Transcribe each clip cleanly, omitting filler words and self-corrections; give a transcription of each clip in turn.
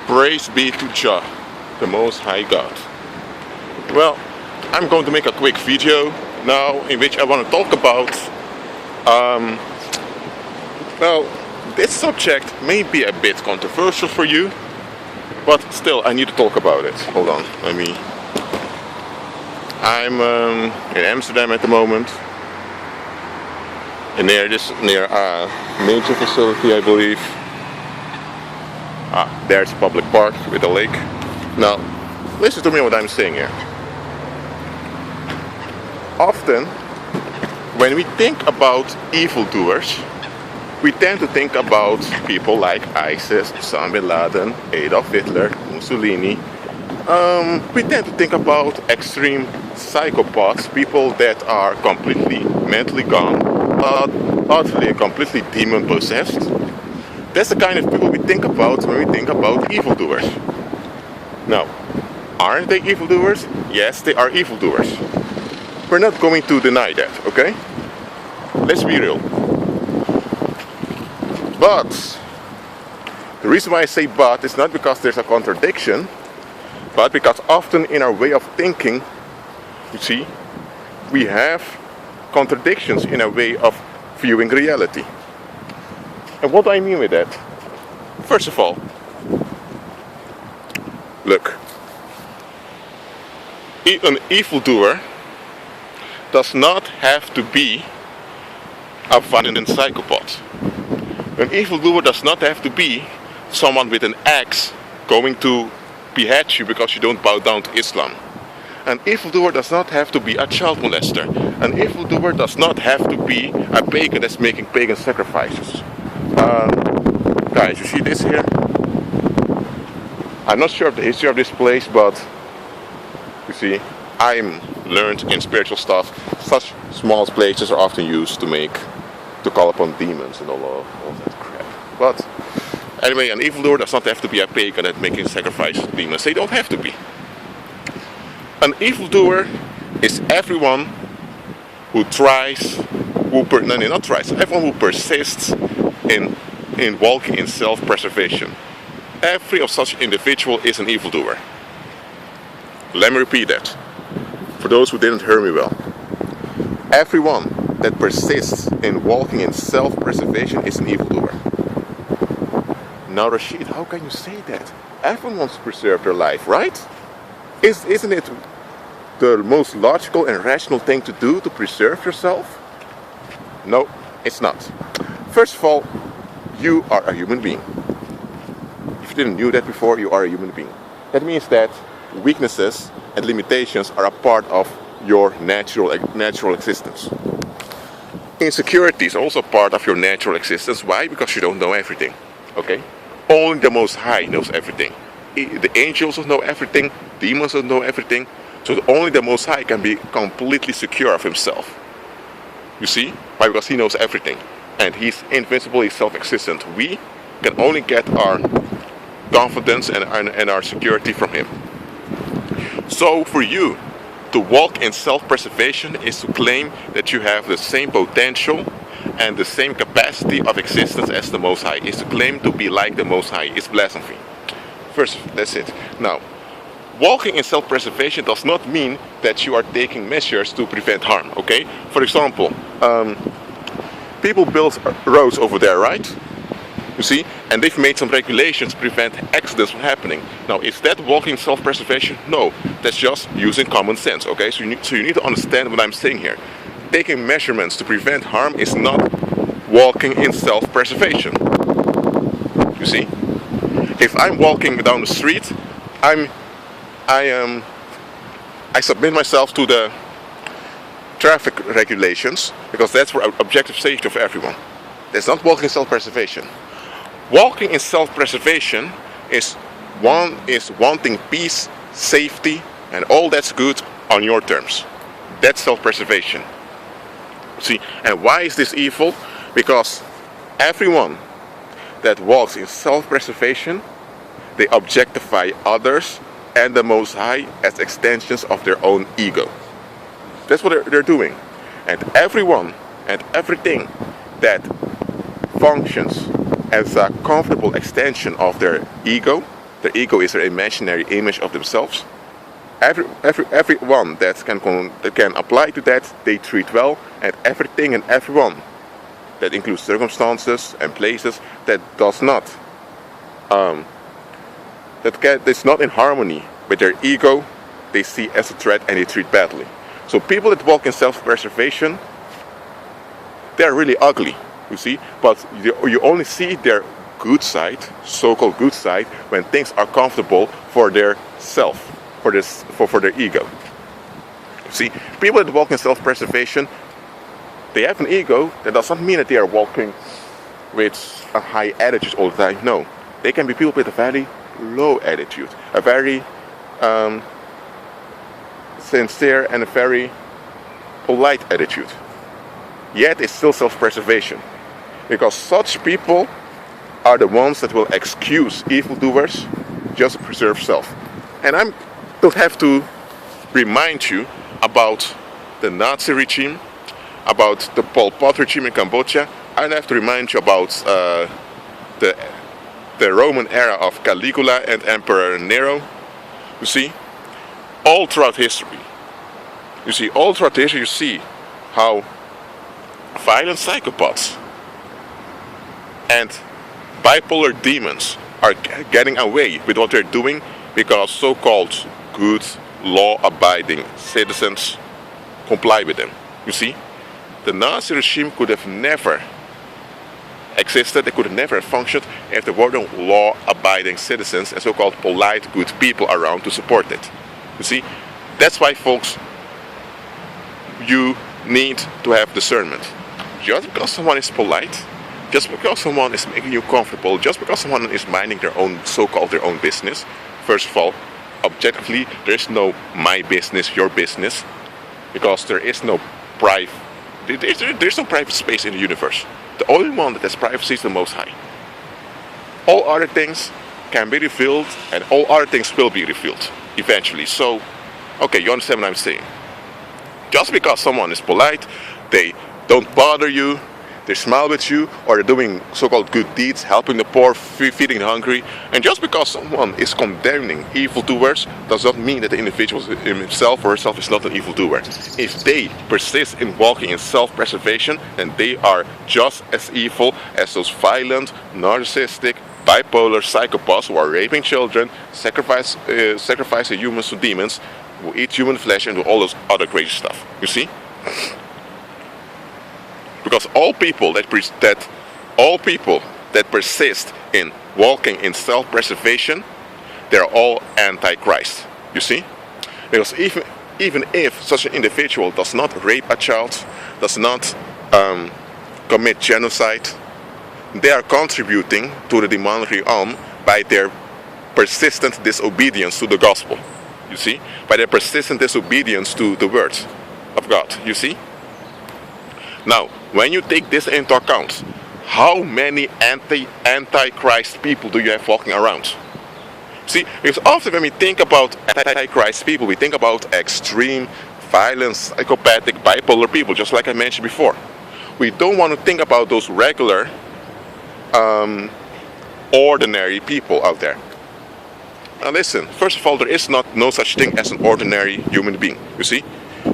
Praise be to Jah, the Most High God. Well, I'm going to make a quick video now in which I want to talk about, well, this subject may be a bit controversial for you, but still I need to talk about it. Hold on, I'm in Amsterdam at the moment, and near a major facility, I believe. There's a public park with a lake. Now, listen to me what I'm saying here. Often, when we think about evildoers, we tend to think about people like ISIS, Osama bin Laden, Adolf Hitler, Mussolini. We tend to think about extreme psychopaths, people that are completely mentally gone, utterly and completely demon-possessed. That's the kind of people we think about when we think about evildoers. Now, aren't they evildoers? Yes, they are evildoers. We're not going to deny that, okay? Let's be real. But, the reason why I say but is not because there's a contradiction, but because often in our way of thinking, you see, we have contradictions in our way of viewing reality. And what do I mean with that? First of all, look, an evildoer does not have to be a violent psychopath. An evildoer does not have to be someone with an axe going to behead you because you don't bow down to Islam. An evildoer does not have to be a child molester. An evildoer does not have to be a pagan that's making pagan sacrifices. Guys, you see this here? I'm not sure of the history of this place, but you see, I'm learned in spiritual stuff. Such small places are often used to call upon demons and all that crap. But anyway, an evildoer does not have to be a pagan that's making sacrifices to demons. They don't have to be. An evildoer is everyone who everyone who persists in walking in self-preservation. Every of such individual is an evildoer. Let me repeat that, for those who didn't hear me well. Everyone that persists in walking in self-preservation is an evildoer. Now Rashid, how can you say that? Everyone wants to preserve their life, right? Isn't it the most logical and rational thing to do to preserve yourself? No, it's not. First of all, you are a human being. If you didn't know that before, you are a human being. That means that weaknesses and limitations are a part of your natural existence. Insecurity is also part of your natural existence. Why? Because you don't know everything. Okay? Only the Most High knows everything. The angels don't know everything. Demons don't know everything. So only the Most High can be completely secure of himself. You see? Why? Because he knows everything. And he's invincible, he's self-existent. We can only get our confidence and our security from him. So for you to walk in self-preservation is to claim that you have the same potential and the same capacity of existence as the Most High. Is to claim to be like the Most High. It's blasphemy. First, that's it. Now, walking in self-preservation does not mean that you are taking measures to prevent harm, okay? For example, people build roads over there, right? You see? And they've made some regulations to prevent accidents from happening. Now, is that walking self-preservation? No, that's just using common sense, okay? So you need to understand what I'm saying here. Taking measurements to prevent harm is not walking in self-preservation. You see? If I'm walking down the street, I submit myself to the traffic regulations because that's for objective safety of everyone. That's not walking in self-preservation. Walking in self-preservation is wanting peace, safety, and all that's good on your terms. That's self-preservation. See, and why is this evil? Because everyone that walks in self-preservation, they objectify others and the Most High as extensions of their own ego. That's what they're doing. And everyone and everything that functions as a comfortable extension of their ego, Their ego is their imaginary image of themselves. Everyone that can apply to that, they treat well, and everything and everyone that includes circumstances and places that does not, that's not in harmony with their ego, they see as a threat and they treat badly. So people that walk in self-preservation, they're really ugly, you see, but you only see their good side, so-called good side, when things are comfortable for their self, for their ego. You see, people that walk in self-preservation, they have an ego. That does not mean that they are walking with a high attitude all the time. No, they can be people with a very low attitude, a very sincere and a very polite attitude. Yet it's still self-preservation, because such people are the ones that will excuse evildoers just to preserve self. And I don't have to remind you about the Nazi regime, about the Pol Pot regime in Cambodia. I don't have to remind you about the Roman era of Caligula and Emperor Nero. You see, all throughout history, you see how violent psychopaths and bipolar demons are getting away with what they're doing because so-called good, law-abiding citizens comply with them. You see, the Nazi regime could have never existed, they could have never functioned if there were no law-abiding citizens and so-called polite, good people around to support it. You see, that's why, folks, you need to have discernment. Just because someone is polite, just because someone is making you comfortable, just because someone is minding their own, so-called their own business, first of all, objectively, there is no my business, your business, because there is no there's no private space in the universe. The only one that has privacy is the Most High. All other things can be revealed, and all other things will be revealed eventually. So, okay, you understand what I'm saying? Just because someone is polite, they don't bother you, they smile with you, or they're doing so-called good deeds, helping the poor, feeding the hungry, and just because someone is condemning evildoers does not mean that the individual himself or herself is not an evildoer. If they persist in walking in self-preservation, then they are just as evil as those violent, narcissistic, bipolar psychopaths who are raping children, sacrificing humans to demons, who eat human flesh and do all those other crazy stuff. You see? Because all people that persist in walking in self-preservation, they're all Antichrist. You see? Because even if such an individual does not rape a child, does not commit genocide, they are contributing to the demonic realm by their persistent disobedience to the gospel. You see? By their persistent disobedience to the word of God. You see? Now, when you take this into account, how many antichrist people do you have walking around? See, because often when we think about antichrist people, we think about extreme, violent, psychopathic, bipolar people, just like I mentioned before. We don't want to think about those regular, ordinary people out there. Now listen, first of all, there is no such thing as an ordinary human being, you see?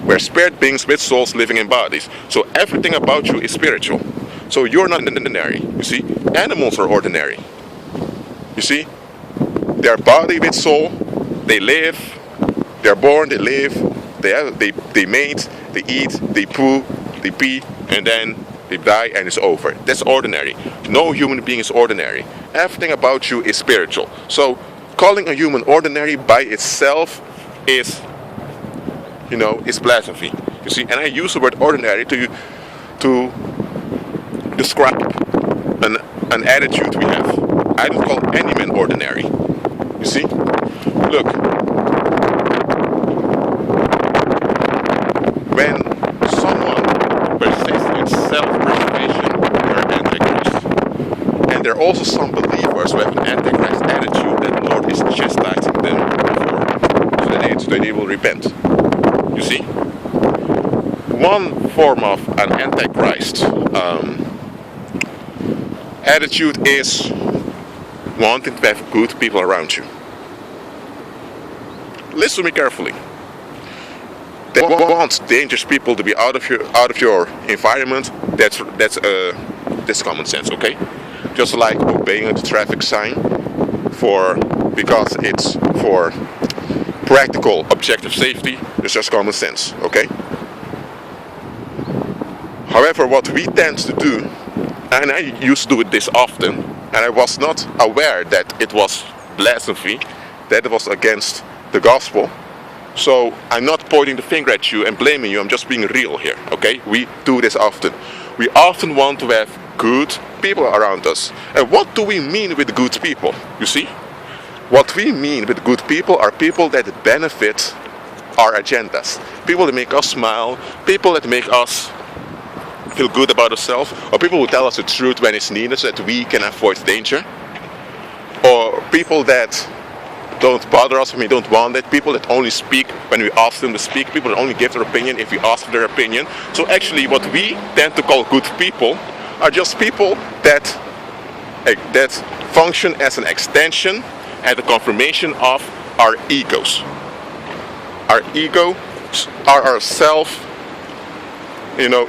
We're spirit beings with souls living in bodies. So everything about you is spiritual. So you're not ordinary, you see? Animals are ordinary. You see? They're body with soul. They live. They're born, they live. They mate, they eat, they poo, they pee, and then they die and it's over. That's ordinary. No human being is ordinary. Everything about you is spiritual. So calling a human ordinary by itself is blasphemy. You see, and I use the word ordinary to describe an attitude we have. I don't call any man ordinary. You see? Look. When someone persists in self-preservation, they're Antichrist. And there are also some believers who have an Antichrist attitude that the Lord is chastising them for, so that they will repent. You see? One form of an Antichrist attitude is wanting to have good people around you. listen to me carefully. They want dangerous people to be out of your environment. That's common sense, okay? Just like obeying the traffic sign because it's for practical, objective safety. It's just common sense, okay? However, what we tend to do, and I used to do this often, and I was not aware that it was blasphemy, that it was against the gospel. So I'm not pointing the finger at you and blaming you, I'm just being real here, okay? We do this often. We often want to have good people around us. And what do we mean with good people? You see? What we mean with good people are people that benefit our agendas. People that make us smile, people that make us feel good about ourselves, or people who tell us the truth when it's needed so that we can avoid danger. Or people that don't bother us when we don't want it, people that only speak when we ask them to speak, people that only give their opinion if we ask for their opinion. So actually what we tend to call good people are just people that function as an extension and a confirmation of our egos. Our egos are our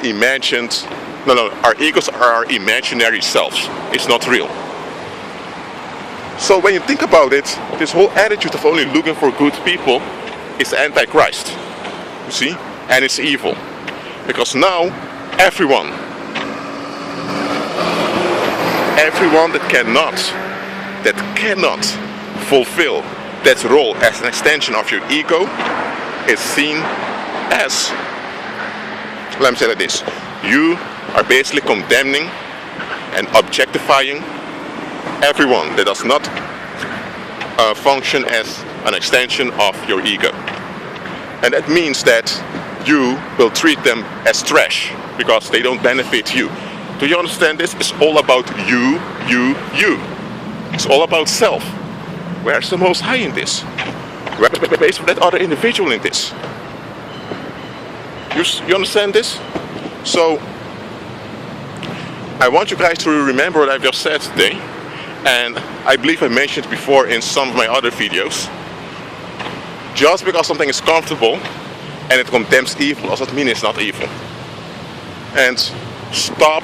imagined. Our egos are our imaginary selves. It's not real. So when you think about it, this whole attitude of only looking for good people is Antichrist. You see? And it's evil. Because now everyone that cannot fulfill that role as an extension of your ego is seen as, let me say like this, you are basically condemning and objectifying everyone that does not function as an extension of your ego. And that means that you will treat them as trash because they don't benefit you. Do you understand this? It's all about you. It's all about self. Where's the Most High in this? Where's the place for that other individual in this? You understand this? So I want you guys to remember what I've just said today. And I believe I mentioned before in some of my other videos. Just because something is comfortable and it condemns evil does not mean it's not evil. And stop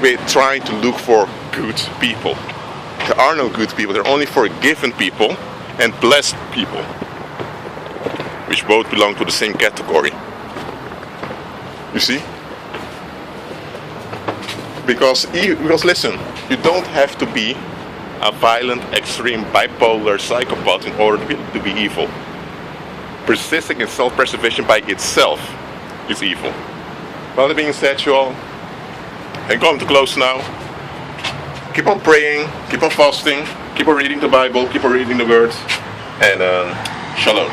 with trying to look for good people. There are no good people, there are only forgiven people and blessed people, which both belong to the same category. You see? Because listen, you don't have to be a violent, extreme, bipolar psychopath in order to be evil. Persisting in self-preservation by itself is evil. Well, that being said, you all, and come to close now. Keep on praying, keep on fasting, keep on reading the Bible, keep on reading the Word, and shalom.